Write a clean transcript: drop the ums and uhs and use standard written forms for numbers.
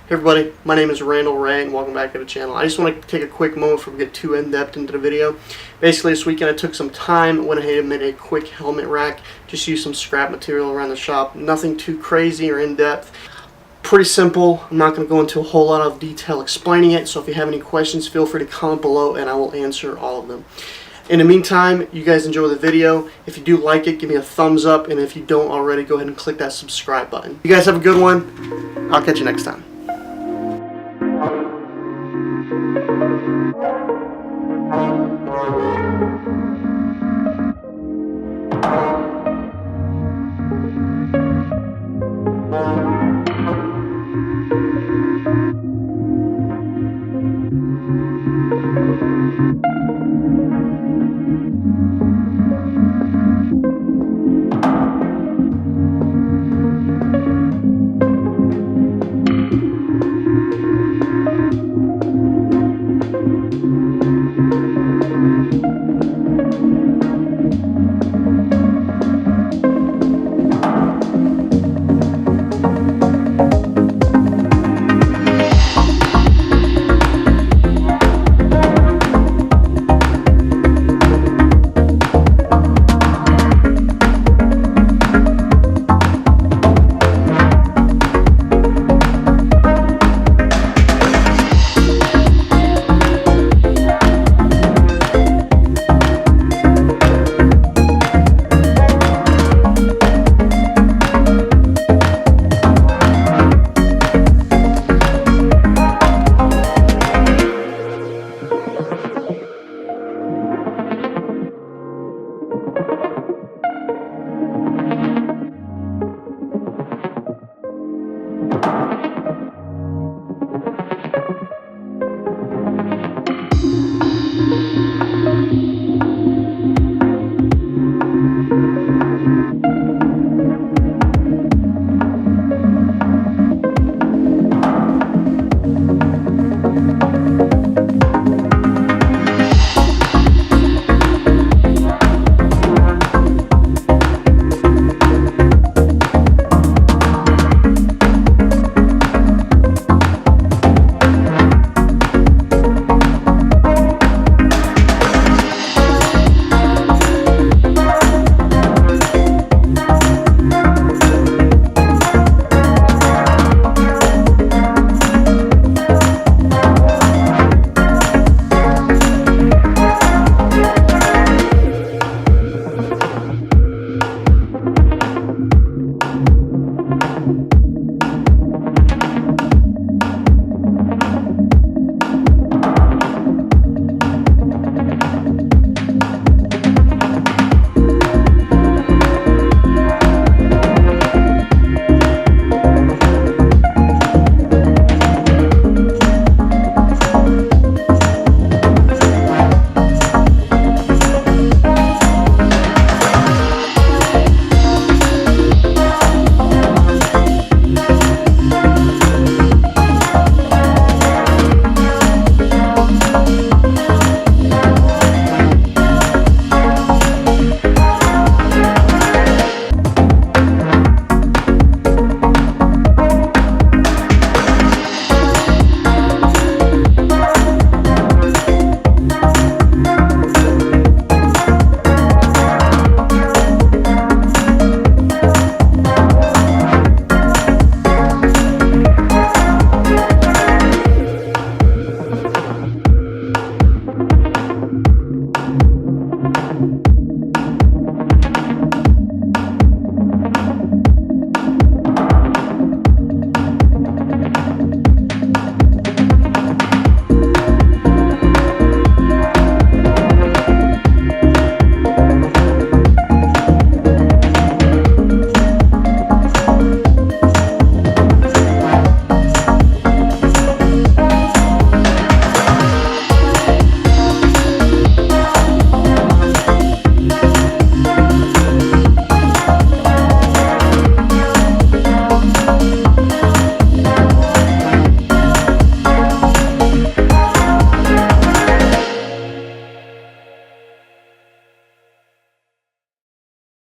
Hey everybody, my name is Randell Ray and welcome back to the channel. I just want to take a quick moment before we get too in-depth into the video. Basically this weekend I took some time, went ahead and made a quick helmet rack. Just used some scrap material around the shop. Nothing too crazy or in-depth. Pretty simple. I'm not going to go into a whole lot of detail explaining it, so if you have any questions feel free to comment below and I will answer all of them. In the meantime, you guys enjoy the video. If you do like it, give me a thumbs up, and if you don't already, go ahead and click that subscribe button. You guys have a good one. I'll catch you next time.